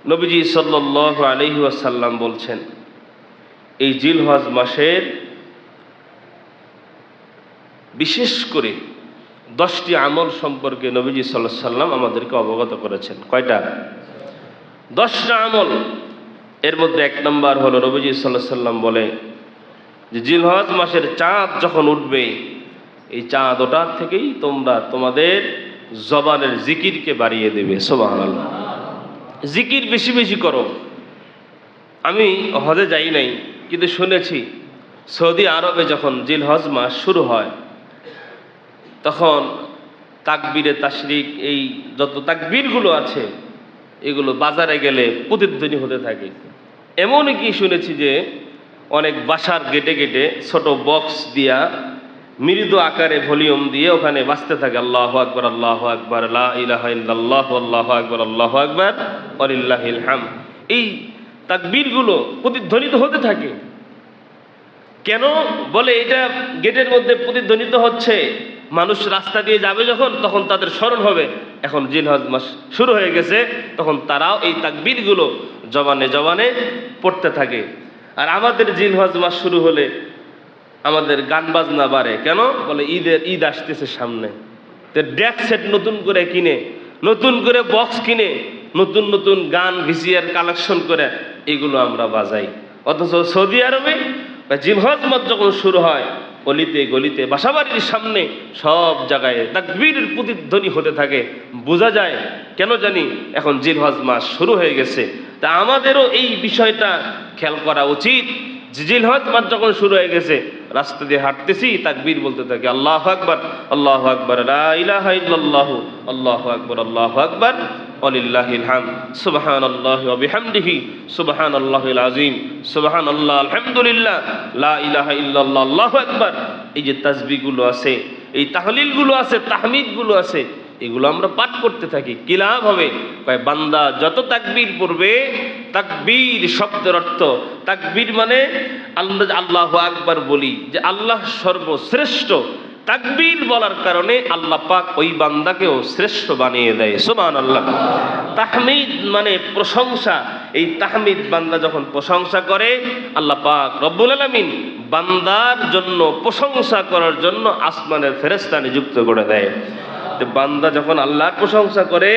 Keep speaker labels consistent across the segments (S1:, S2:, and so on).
S1: নবীজি সাল্লাল্লাহু আলাইহি ওয়াসাল্লাম বলছেন, এই জিলহজ মাসের বিশেষ করে 10টি আমল সম্পর্কে নবীজি সাল্লাল্লাহু আলাইহি ওয়াসাল্লাম আমাদেরকে অবগত করেছেন। কয়টা? 10টা আমল। এর মধ্যে 1 নম্বর হলো নবীজি সাল্লাল্লাহু আলাইহি ওয়াসাল্লাম বলে যে জিলহজ মাসের চাঁদ যখন উঠবে, এই চাঁদ ওঠার থেকেই তোমরা তোমাদের জবানের জিকিরকে বাড়িয়ে দেবে। সুবহানাল্লাহ। জিকির বেশি বেশি করো। আমি হজে যাই নাই, কিন্তু শুনেছি সৌদি আরবে যখন জিলহজ মাস শুরু হয় তখন তাকবীরে তাশরিক, এই যত তাকবীরগুলো আছে এগুলো বাজারে গেলে প্রতিধ্বনি হতে থাকে। এমনই কি শুনেছি যে অনেক বাসার গেটে গেটে ছোট বক্স দিয়া মৃদু আকারে ভলিউম দিয়ে ওখানে বাজতে থাকে আল্লাহু আকবার, আল্লাহু আকবার, লা ইলাহা ইল্লাল্লাহ, আল্লাহু আকবার, আল্লাহু আকবার, ওয়ালিল্লাহিল হামদ। এই তাকবীরগুলো প্রতিধ্বনিত হতে থাকে। কেন বলে এটা গেটের মধ্যে প্রতিধ্বনিত হচ্ছে? মানুষ রাস্তা দিয়ে যাবে যখন, তখন তাদের স্মরণ হবে এখন জিলহজ মাস শুরু হয়ে গেছে, তখন তারাও এই তাকবীরগুলো জবানে জবানে পড়তে থাকে। আর আমাদের জিলহজ মাস শুরু হলে আমাদের গান বাজনা বাড়ে। কেন বলে ঈদ আসতেছে সামনে, তো ডেক সেট নতুন করে কিনে, নতুন করে বক্স কিনে, নতুন নতুন গান ভিসিআর কালেকশন করে এগুলো আমরা বাজাই। অথচ সৌদি আরবে জিলহজ মাস যখন শুরু হয়, অলিতে গলিতে বাসাবাড়ির সামনে সব জায়গায় তাকবীরের প্রতিধ্বনি হতে থাকে। বোঝা যায় কেন জানি এখন জিলহজ মাস শুরু হয়ে গেছে। তা আমাদেরও এই বিষয়টা খেয়াল করা উচিত। জিলহজ মাস যখন শুরু হয়ে গেছে, রাস্তা দিয়ে হাঁটতেছি, তাকবীর বলতে থাকে আল্লাহু আকবার, আল্লাহু আকবার, লা ইলাহা ইল্লাল্লাহু, আল্লাহু আকবার, আল্লাহু আকবার, ওয়ালিল্লাহিল হামদ, সুবহানাল্লাহি ওয়া বিহামদিহি, সুবহানাল্লাহিল আযীম, সুবহানাল্লাহ, আলহামদুলিল্লাহ, লা ইলাহা ইল্লাল্লাহ, আল্লাহু আকবার। এই যে তাসবিহগুলো আছে, এই তাহলিলগুলো আছে, তাহমিদগুলো আছে, এগুলো আমরা পাঠ করতে থাকি। কি লাভ হবে? কয় বান্দা যত তাকবীর পড়বে, তাকবীর শব্দের অর্থ, তাকবীর মানে আল্লাহু আকবার বলি যে আল্লাহ সর্বশ্রেষ্ঠ। তাকবীর বলার কারণে আল্লাহ পাক ওই বান্দাকেও শ্রেষ্ঠ বানিয়ে দেয়। সুবহানাল্লাহ। তাহমিদ মানে প্রশংসা। এই তাহমিদ বান্দা যখন প্রশংসা করে, আল্লাহ পাক রব্বুল আলামিন বান্দার জন্য প্রশংসা করার জন্য আসমানের ফেরেশতা নিযুক্ত করে দেয়। বান্দা যখন আল্লাহর প্রশংসা করে,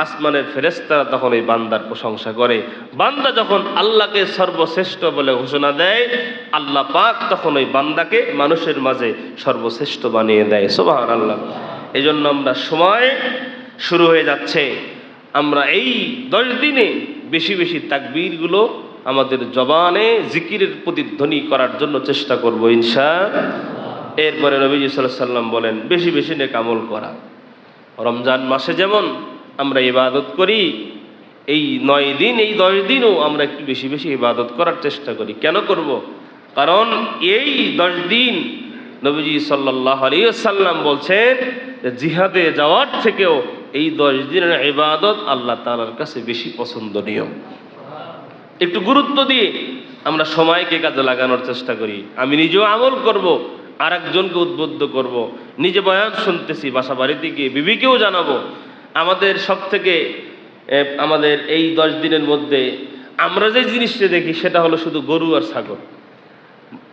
S1: আসমানের ফেরেশতারা তখন এই বান্দার প্রশংসা করে। বান্দা যখন আল্লাহকে সর্বশ্রেষ্ঠ বলে ঘোষণা দেয়, আল্লাহ পাক তখন ওই বান্দাকে মানুষের মাঝে সর্বশ্রেষ্ঠ বানিয়ে দেয়। সুবহানাল্লাহ। এই জন্য আমরা সময় শুরু হয়ে যাচ্ছে, আমরা এই 10 দিনে বেশি বেশি তাকবীরগুলো আমাদের জবানে জিকিরের প্রতিধ্বনি করার জন্য চেষ্টা করব ইনশাআল্লাহ। এরপরে নবীজি সাল্লাল্লাহু আলাইহি ওয়াসাল্লাম বলেন বেশি বেশি নেক আমল করা। রমজান মাসে যেমন আমরা ইবাদত করি, এই 9 দিন, এই 10 দিনও আমরা একটু বেশি বেশি ইবাদত করার চেষ্টা করি। কেন করব? কারণ এই 10 দিন নবীজি সাল্লাল্লাহু আলাইহি ওয়াসাল্লাম বলছেন যে জিহাদে যাওয়ার থেকেও এই 10 দিনের ইবাদত আল্লাহ তাআলার কাছে বেশি পছন্দনীয়। একটু গুরুত্ব দিয়ে আমরা সময়কে কাজে লাগানোর চেষ্টা করি। আমি নিজেও আমল করব, আর একজনকে উদ্বুদ্ধ করব। নিজে বয়ান শুনতেছি, বাসা বাড়িতে গিয়ে বিবিকেও জানাবো। আমাদের সব থেকে আমাদের এই 10 দিনের মধ্যে আমরা যে জিনিসটা দেখি সেটা হলো শুধু গরু আর ছাগল।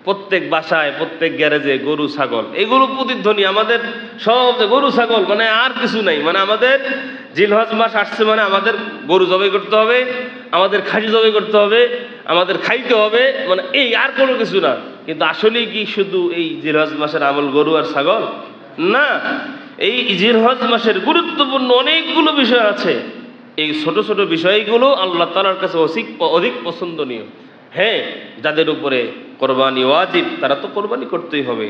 S1: প্রত্যেক বাসায়, প্রত্যেক গ্যারেজে গরু ছাগল, এগুলো প্রতিধ্বনি আমাদের সব গরু ছাগল, মানে আর কিছু নাই। মানে আমাদের জিলহজ মাস আসছে মানে আমাদের গরু জবাই করতে হবে, আমাদের খাসি জবাই করতে হবে, আমাদের খাইতে হবে, মানে এই আর কোনো কিছু না। কিন্তু আসলে কি শুধু এই জিলহজ মাসের আমল গরু আর ছাগল? না, এই জিলহজ মাসের গুরুত্বপূর্ণ অনেকগুলো বিষয় আছে। এই ছোট ছোট বিষয়গুলো আল্লাহ তাআলার কাছে অধিক পছন্দনীয়। হ্যাঁ, যাদের উপরে কোরবানি ওয়াজিব তারা তো কোরবানি করতেই হবে,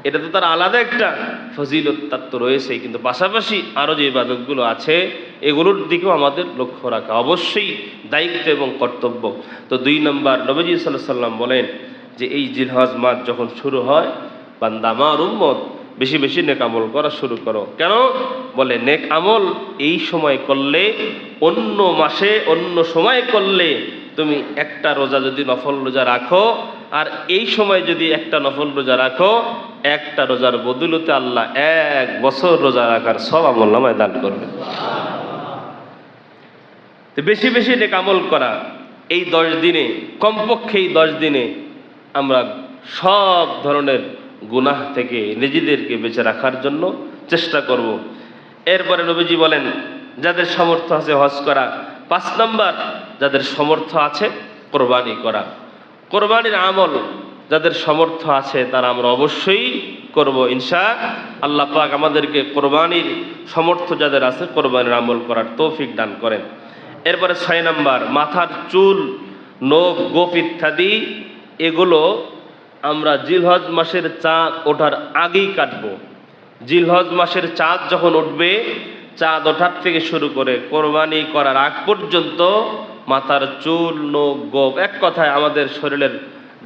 S1: এটা তো তার আলাদা একটা ফজিলত তার তো রয়েছে। কিন্তু পাশাপাশি আরও যে ইবাদতগুলো আছে এগুলোর দিকেও আমাদের লক্ষ্য রাখা অবশ্যই দায়িত্ব এবং কর্তব্য। তো 2 নম্বর নবীজি সাল্লাল্লাহু আলাইহি ওয়াসাল্লাম বলেন যে এই জিলহজ মাস যখন শুরু হয়, বান্দা আমার উম্মত বেশি বেশি নেক আমল করা শুরু করো। কেন বলে নেক আমল এই সময় করলে, অন্য মাসে অন্য সময় করলে, তুমি একটা রোজা যদি নফল রোজা রাখো আর এই সময় যদি একটা নফল রোজা রাখো, একটা রোজার বদৌলতে আল্লাহ 1 বছর রোজা রাখার সব আমলনামায় দান করবে। তো বেশি বেশি নেক আমল করা, এই 10 দিনে, কমপক্ষে এই 10 দিনে আমরা সব ধরনের গুনাহ থেকে নিজেদেরকে বেঁচে রাখার জন্য চেষ্টা করব। এরপরে নবীজি বলেন যাদের সামর্থ্য আছে হজ করা। 5 নাম্বার, যাদের সামর্থ্য আছে কোরবানি করা। কোরবানির আমল যাদের সামর্থ্য আছে তারা আমরা অবশ্যই করব ইনশাআল্লাহ। পাক আমাদেরকে কোরবানির সামর্থ্য যাদের আছে কোরবানির আমল করার তৌফিক দান করেন। এরপরে 6 নাম্বার, মাথার চুল, নখ, গোঁফ ইত্যাদি এগুলো আমরা জিলহজ মাসের চাঁদ ওঠার আগেই কাটবো। জিলহজ মাসের চাঁদ যখন উঠবে, চাঁদ ওঠার থেকে শুরু করে কোরবানি করার আগ পর্যন্ত মাথার চুল, নখ, গোঁফ, এক কথায় আমাদের শরীরের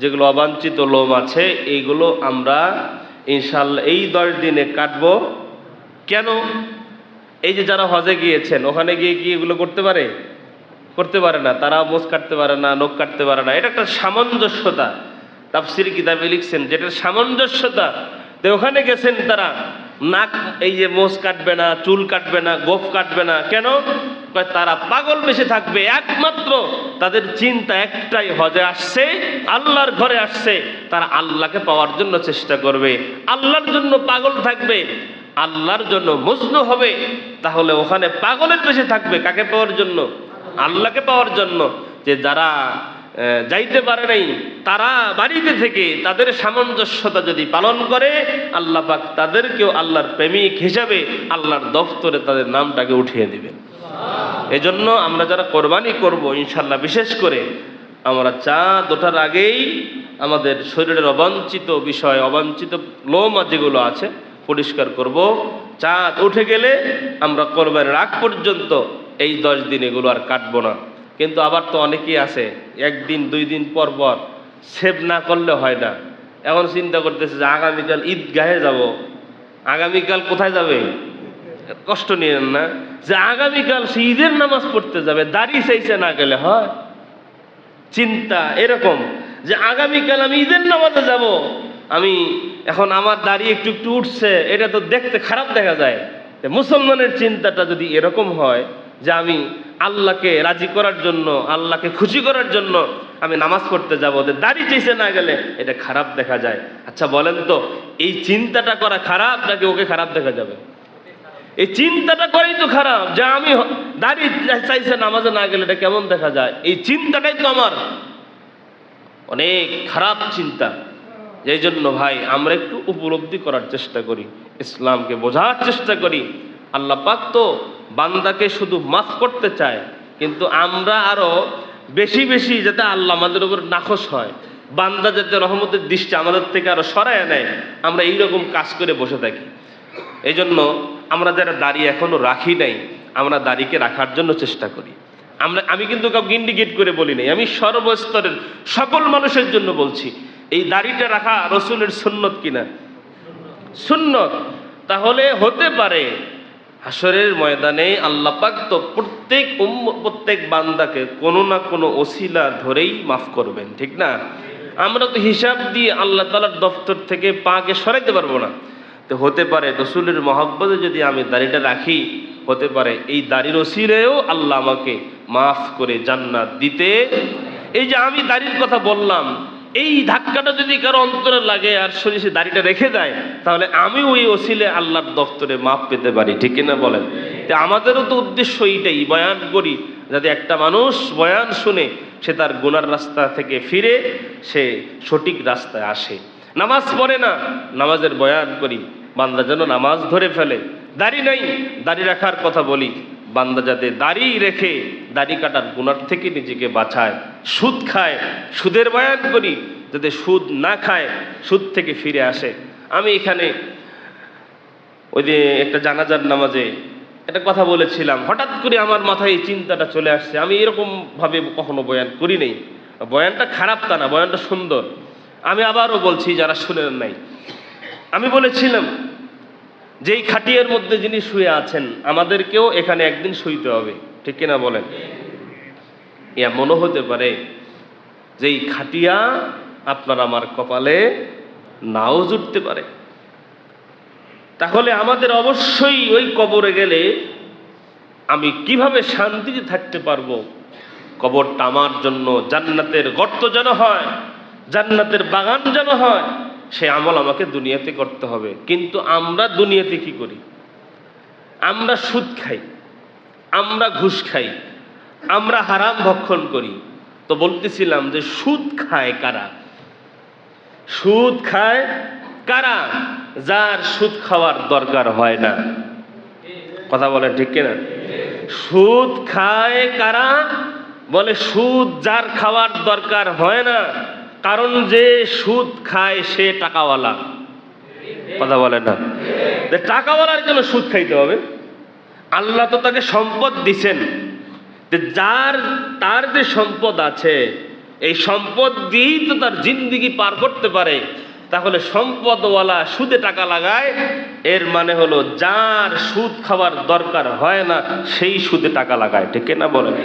S1: যেগুলো অবাঞ্ছিত লোম আছে এইগুলো আমরা ইনশাআল্লাহ এই 10 দিনে কাটবো। কেন? এই যে যারা হজে গিয়েছেন ওখানে গিয়ে কি এগুলো করতে পারে? করতে পারে না। তারা মোজ কাটতে পারে না, নখ কাটতে পারে না। এটা একটা সামঞ্জস্যতা, তাফসীর কিতাবে লিখছেন যেটা সামঞ্জস্যতা। তো ওখানে গেছেন তারা, নাক এই যে মোজ কাটবে না, চুল কাটবে না, গোঁফ কাটবে না। কেন? তারা পাগল বেশে থাকবে। একমাত্র তাদের চিন্তা একটাই, হজে আসছে, আল্লাহর ঘরে আসছে, তারা আল্লাহকে পাওয়ার জন্য চেষ্টা করবে, আল্লাহর জন্য পাগল থাকবে, আল্লাহর জন্য মজনু হবে। তাহলে ওখানে পাগলের বেশে থাকবে কাকে পাওয়ার জন্য? আল্লাহকে পাওয়ার জন্য। যে যারা যাইতে পারে নাই তারা বাড়িতে থেকে তাদের সামঞ্জস্যতা যদি পালন করে, আল্লাহ পাক তাদেরকেও আল্লাহর প্রেমিক হিসাবে আল্লাহর দফতরে তাদের নামটাকে উঠিয়ে দিবেন। এজন্য আমরা যারা কোরবানি করব ইনশাআল্লাহ, বিশেষ করে আমরা চাঁদ ওঠার আগেই আমাদের শরীরের অবাঞ্ছিত বিষয়, অবাঞ্ছিত লোম যেগুলো আছে পরিষ্কার করব। চাঁদ উঠে গেলে আমরা কোরবানির আগ পর্যন্ত এই 10 দিন এগুলো আর কাটবো না। কিন্তু আবার তো অনেকেই আছে 1 দিন 2 দিন পর পর সেভ না করলে হয় না। এখন চিন্তা করতেছে যে আগামীকাল ঈদগাহে যাব। আগামীকাল কোথায় যাবে? কষ্ট নিয়েন না যে আগামীকাল সে ঈদের নামাজ পড়তে যাবে, দাড়ি চাইছে না গেলে হয়। চিন্তা এরকম যে আগামীকাল আমি ঈদের নামাজে যাব, আমি এখন আমার দাড়ি একটু একটু উঠছে, এটা তো দেখতে খারাপ দেখা যায়। মুসলমানের চিন্তাটা যদি এরকম হয় যে আমি আল্লাহকে রাজি করার জন্য, আল্লাহকে খুশি করার জন্য আমি নামাজ পড়তে যাবো, দাড়ি চাইছে না গেলে এটা খারাপ দেখা যায়। আচ্ছা বলেন তো, এই চিন্তাটা করা খারাপ নাকি ওকে খারাপ দেখা যাবে? এই চিন্তাটা করেই তো খারাপ, যে আমি দাড়ি চাইছে নামাজে না গেলে এটা কেমন দেখা যায়। এই চিন্তাটাই তো আমার অনেক খারাপ চিন্তা। এই জন্য ভাই আমরা একটু উপলব্ধি করার চেষ্টা করি, ইসলামকে বোঝার চেষ্টা করি। আল্লাহ পাক তো বান্দাকে শুধু মাফ করতে চায়, কিন্তু আমরা আরো বেশি বেশি যাতে আল্লাহ আমাদের উপর নাখোশ হয়, বান্দা যাতে রহমতের দৃষ্টি আমাদের থেকে আরো সরায় নেয়, আমরা এইরকম কাজ করে বসে থাকি। এই জন্য আমরা যারা দাড়ি এখনো রাখি নাই, আমরা দাড়িকে রাখার জন্য চেষ্টা করি। আমি কিন্তু কাউকে ইন্ডিকেট করে বলি নাই, আমি সর্বস্তরের সকল মানুষের জন্য বলছি। এই দাড়িটা রাখা রসুলের সুন্নত কিনা? সুন্নত। তাহলে হতে পারে হাসরের ময়দানে আল্লাহ পাক তো প্রত্যেক বান্দাকে কোনো না কোনো ওসিলা ধরেই মাফ করবেন, ঠিক না? আমরা তো হিসাব দিয়ে আল্লাহ তাআলার দফতর থেকে পাকে সরাইতে পারবো না। তো হতে পারে রসুলের মহব্বতে যদি আমি দাড়িটা রাখি, হতে পারে এই দাড়ির ওসিলেও আল্লাহ আমাকে মাফ করে জান্নাত দিতে। এই যে আমি দাড়ির কথা বললাম, এই ধাক্কাটা যদি কারো অন্তরে লাগে আর সে দাড়িটা রেখে দেয়, তাহলে আমি ওই ওসিলে আল্লাহর দফতরে মাফ পেতে পারি, ঠিক কিনা বলেন? তো আমাদেরও তো উদ্দেশ্য এইটাই, বয়ান করি যাতে একটা মানুষ বয়ান শুনে সে তার গুনার রাস্তা থেকে ফিরে সে সঠিক রাস্তায় আসে। নামাজ পড়ে না, নামাজের বয়ান করি, বান্দা যেন নামাজ ধরে ফেলে। দাড়ি নাই, দাড়ি রাখার কথা বলি, বান্দা যাতে দাড়ি রেখে দাড়ি কাটার গুনার থেকে নিজেকে বাঁচায়। সুদ খায়, সুদের বয়ান করি যাতে সুদ না খায়, সুদ থেকে ফিরে আসে। আমি এখানে ওই যে একটা জানাজার নামাজে একটা কথা বলেছিলাম, হঠাৎ করে আমার মাথায় এই চিন্তাটা চলে আসছে। আমি এরকম ভাবে কখনো বয়ান করি নাই। বয়ানটা খারাপ তা না, বয়ানটা সুন্দর। আমি আবারও বলছি যারা শুনেন নাই, আমি বলেছিলাম যে এই খাটিয়ার মধ্যে যিনি শুয়ে আছেন, আমাদেরকেও এখানে একদিন শুইতে হবে, ঠিক কিনা বলেন? এমনও হতে পারে যে এই খাটিয়া আপনার আমার কপালে নাও জুটতে পারে। তাহলে আমাদের অবশ্যই ওই কবরে গেলে আমি কিভাবে শান্তিতে থাকতে পারবো? কবরটা আমার জন্য জান্নাতের গর্ত যেন হয়, জান্নাতের বাগান যেন হয়, সে আমল আমাকে দুনিয়াতে করতে হবে। কিন্তু আমরা দুনিয়াতে কি করি? আমরা সুদ খাই, আমরা ঘুষ খাই, আমরা হারাম ভক্ষণ করি। তো বলতেছিলাম যে সুদ খায় কারা? সুদ খায় কারা? যার সুদ খাওয়ার দরকার হয় না। কথা বলেন ঠিক কিনা? সুদ খায় কারা? বলে সুদ যার খাওয়ার দরকার হয় না, কারণ যে সুদ খায় সে টাকাওয়ালা। কথা বলে না? টাকাওয়ালার জন্য সুদ খাইতে হবে? আল্লাহ তো তাকে সম্পদ দিছেন, তার যে সম্পদ আছে এই সম্পদ দিয়েই তো তার জিন্দিগি পার করতে পারে। তাহলে সম্পদওয়ালা সুদে টাকা লাগায়, এর মানে হলো যার সুদ খাওয়ার দরকার হয় না সেই সুদে টাকা লাগায়। ঠিক না বলেন?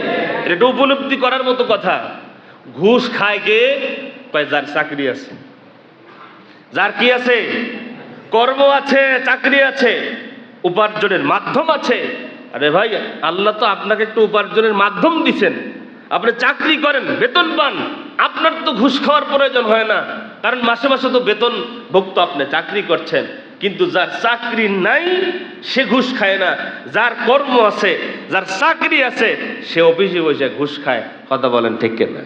S1: এটা উপলব্ধি করার মতো কথা। ঘুষ খায় কে? যার চাকরি আছে, যার কি আছে? কর্ম আছে, চাকরি আছে, উপার্জনের মাধ্যম আছে। আরে ভাই, আল্লাহ তো আপনাকে একটু উপার্জনের মাধ্যম দিছেন, আপনি চাকরি করেন, বেতন পান, আপনার তো ঘুষ খাওয়ার প্রয়োজন হয় না, কারণ মাসে মাসে তো বেতন ভুক্ত, আপনি চাকরি করছেন। কিন্তু যার চাকরি নাই সে ঘুষ খায় না, যার কর্ম আছে, যার চাকরি আছে, সে অফিসে বসে ঘুষ খায়। কথা বলেন ঠিক কিনা?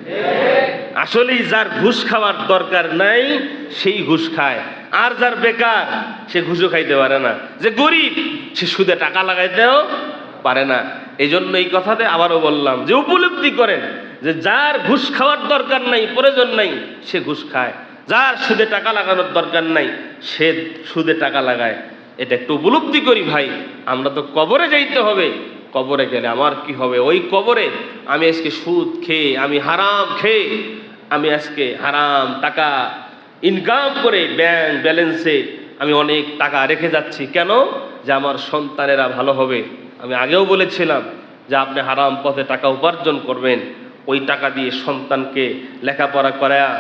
S1: আসলেই যার ঘুষ খাওয়ার দরকার নাই সেই ঘুষ খায়, আর যার বেকার সে ঘুষও খাইতে পারে না। যে গরিব সে সুদে টাকা লাগাইতেও পারে না। এই জন্য এই কথাতে আবারও বললাম যে উপলব্ধি করেন যে যার ঘুষ খাওয়ার দরকার নাই, প্রয়োজন নাই, সে ঘুষ খায়। যার সুদে টাকা লাগানোর দরকার নাই সে সুদে টাকা লাগায়। এটা একটু উপলব্ধি করি ভাই। আমরা তো কবরে যাইতে হবে, কবরে গেলে আমার কি হবে? ওই কবরে আমি আজকে সুদ খেয়ে, আমি হারাম খেয়ে, আমি আজকে হারাম টাকা ইনকাম করে ব্যাংক ব্যালেন্সে আমি অনেক টাকা রেখে যাচ্ছি। কেন? যে আমার সন্তানেরা ভালো হবে। আমি আগেও বলেছিলাম যে আপনি হারাম পথে টাকা উপার্জন করবেন, ওই টাকা দিয়ে সন্তানকে লেখাপড়া করায়া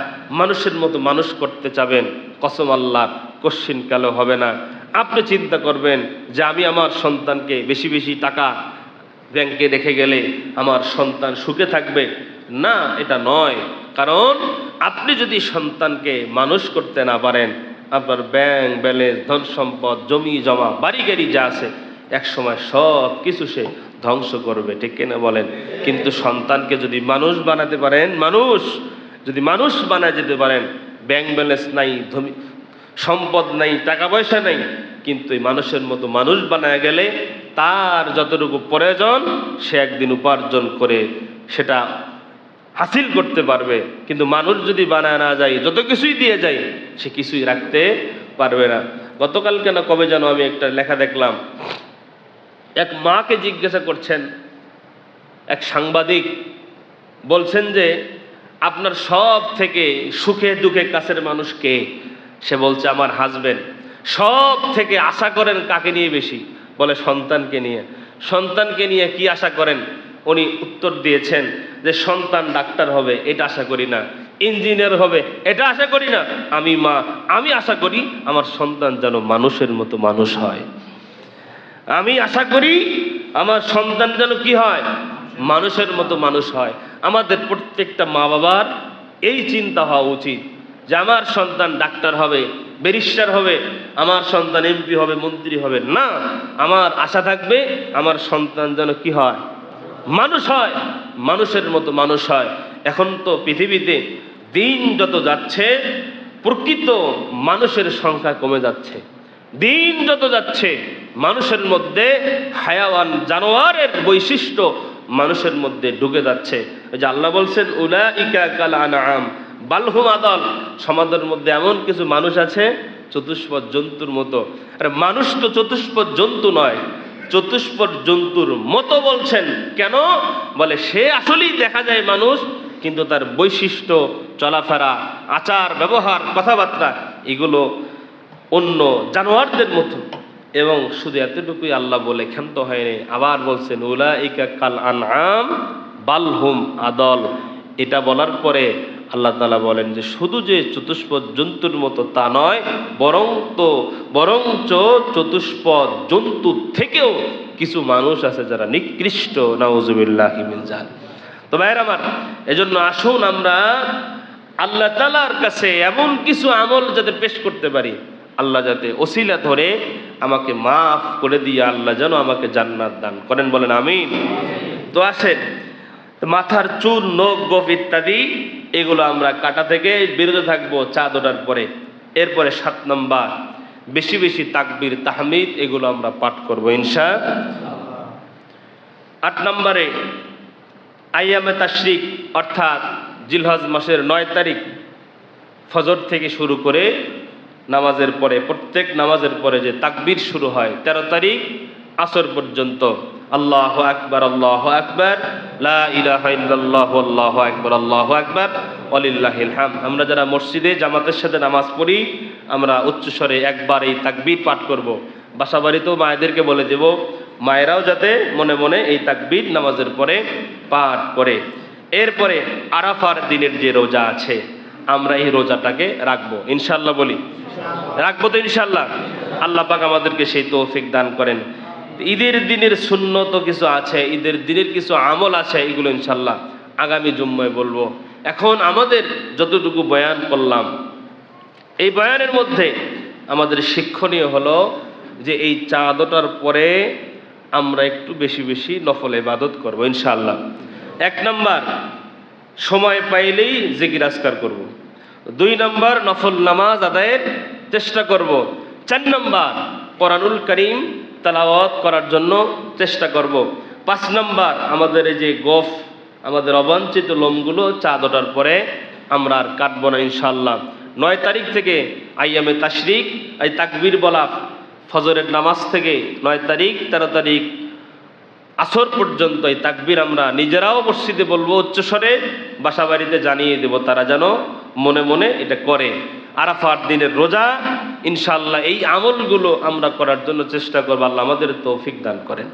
S1: মানুষের মতো মানুষ করতে চাবেন, কসম আল্লাহ কোশ্চিন কালো হবে না। আপনি চিন্তা করবেন যে আমি আমার সন্তানকে বেশি বেশি টাকা ব্যাংকে রেখে গেলে আমার সন্তান সুখে থাকবে। না, এটা নয়। কারণ আপনি যদি সন্তানকে মানুষ করতে না পারেন, আপনার ব্যাংক ব্যালেন্স, ধন সম্পদ, জমি জমা, বাড়ি গাড়ি যা আছে একসময় সব কিছু সে ধ্বংস করবে। ঠিক কিনা বলেন? কিন্তু সন্তানকে যদি মানুষ বানাতে পারেন, যদি মানুষ বানায় যেতে পারেন, ব্যাংক ব্যালেন্স নাই, সম্পদ নাই, টাকা পয়সা নাই, কিন্তু এই মানুষের মতো মানুষ বানায় গেলে তার যতটুকু প্রয়োজন সে একদিন উপার্জন করে সেটা হাসিল করতে পারবে। কিন্তু মানুষ যদি বানায় না যায়, যত কিছুই দিয়ে যায়, সে কিছুই রাখতে পারবে না। গতকালকে না কবে যেন আমি একটা লেখা দেখলাম, এক মাকে জিজ্ঞাসা করছেন এক সাংবাদিক, বলছেন যে আপনার সব থেকে সুখে দুঃখে কাছের মানুষ কে? সে বলছে আমার হাজবেন্ড। সব থেকে আশা করেন কাকে নিয়ে বেশি? বলে সন্তানকে নিয়ে। সন্তানকে নিয়ে কি আশা করেন? উনি উত্তর দিয়েছেন যে সন্তান ডাক্তার হবে, এটা আশা করি না। ইঞ্জিনিয়ার হবে, এটা আশা করি না। আমি আশা করি আমার সন্তান যেন মানুষের মতো মানুষ হয়। আমি আশা করি আমার সন্তান যেন কি হয়? মানুষের মতো মানুষ হয়। আমাদের প্রত্যেকটা মা বাবার এই চিন্তা হওয়া উচিত যে আমার সন্তান ডাক্তার হবে, ব্যারিস্টার হবে, আমার সন্তান এমপি হবে, মন্ত্রী হবে না। আমার আশা থাকবে আমার সন্তান যেন কি হয়? মানুষ হয়, মানুষের মতো মানুষ হয়। এখন তো পৃথিবীতে দিন যত যাচ্ছে প্রকৃত মানুষের সংখ্যা কমে যাচ্ছে। দিন যত যাচ্ছে মানুষের মধ্যে হায়াওয়ান, জানোয়ারের বৈশিষ্ট্য মানুষের মধ্যে ঢুকে যাচ্ছে। এই যে আল্লাহ বলছেন উলাইকা কাল আনআম বাল হুম আদাল, সমাজের মধ্যে এমন কিছু মানুষ আছে চতুষ্পদ জন্তুর মতো। আর মানুষ তো চতুষ্পদ জন্তু নয়, চতুষ্পদ জন্তুর মতো বলছেন। কেন? বলে সে আসলেই দেখা যায় মানুষ, কিন্তু তার বৈশিষ্ট্য, চলাফেরা, আচার ব্যবহার, কথাবার্তা এগুলো অন্য জানোয়ারদের মতো। এবং শুধু এতটুকুই আল্লাহ বলে ক্ষান্ত হয়নি, আবার বলছেন উলাইকা কাল আনআম বাল হুম আদল। এটা বলার পরে আল্লাহ তাআলা বলেন যে শুধু যে চতুষ্পদ জন্তুর মতো তা নয়, বরঞ্চ চতুষ্পদ জন্তু থেকেও কিছু মানুষ আছে যারা নিকৃষ্ট, নাউজুবিল্লাহি মিন যালিক। তো ভাইয়ের আমার, এজন্য আসুন আমরা আল্লাহ তাআলার কাছে এমন কিছু আমল যাতে পেশ করতে পারি, আল্লাহ যাতে ওসিলা ধরে আমাকে মাফ করে দিয়ে আল্লাহ যেন আমাকে জান্নাত দান করেন, বলেন আমিন। তো আসেন, মাথার চুল, নখ, গোফ ইত্যাদি এগুলো আমরা কাটা থেকে বিরত থাকবো চাঁদ ওঠার পরে। এরপরে 7 নম্বর, বেশি বেশি তাকবীর তাহমিদ এগুলো আমরা পাঠ করবো ইনশাআল্লাহ। 8 নম্বরে আইয়ামে তাশরিক অর্থাৎ জিলহজ মাসের 9 তারিখ ফজর থেকে শুরু করে নামাজের পরে, প্রত্যেক নামাজের পরে যে তাকবীর শুরু হয় 13 তারিখ আসর পর্যন্ত, আল্লাহু আকবার, আল্লাহু আকবার, লা ইলাহা ইল্লাল্লাহু, আল্লাহু আকবার, আল্লাহু আকবার, ওয়ালিল্লাহিল হামদ। আমরা যারা মসজিদে জামাতের সাথে নামাজ পড়ি, আমরা উচ্চস্বরে একবার এই তাকবীর পাঠ করব। বাসা বাড়িতেও মায়েদেরকে বলে দেব, মায়েরাও যাতে মনে মনে এই তাকবীর নামাজের পরে পাঠ করে। এরপরে আরাফার দিনের যে রোজা আছে, আমরা এই রোজাটাকে রাখবো ইনশাআল্লাহ, বলি রাখবো তো ইনশাআল্লাহ। আল্লাহ পাক আমাদেরকে সেই তৌফিক দান করেন। ঈদের দিনের সুন্নত কিছু আছে, ঈদের দিনের কিছু আমল আছে, এগুলো ইনশাআল্লাহ আগামী জুম্মায় বলবো। এখন আমাদের যতটুকু বয়ান করলাম, এই বয়ানের মধ্যে আমাদের শিক্ষণীয় হলো যে এই চাঁদ ওঠার পরে আমরা একটু বেশি বেশি নফল ইবাদত করবো ইনশাআল্লাহ। 1 নম্বর, সময় পাইলেই জিকির আজকার করব। 2 নম্বর, নফল নামাজ আদায়ের চেষ্টা করব। 4 নম্বর, কোরআনুল কারীম তেলাওয়াত করার জন্য চেষ্টা করব। 5 নম্বর, আমাদের এই যে গোফ, আমাদের অবাঞ্ছিত লোমগুলো চাঁদ ওঠার পরে আমরা আর কাটবো না ইনশাআল্লাহ। 9 তারিখ থেকে আইয়ামে তাশরিক, এই তাকবীর বলা ফজরের নামাজ থেকে 9 তারিখ 13 তারিখ আসর পর্যন্ত এই তাকবীর আমরা নিজেরাও মসজিদে বলবো উচ্চস্বরে, বাসা বাড়িতে জানিয়ে দেব, তারা যেন মনে মনে এটা করে। আরাফার দিনের রোজা ইনশাআল্লাহ এই আমলগুলো আমরা করার জন্য চেষ্টা করব। আল্লাহ আমাদের তৌফিক দান করেন।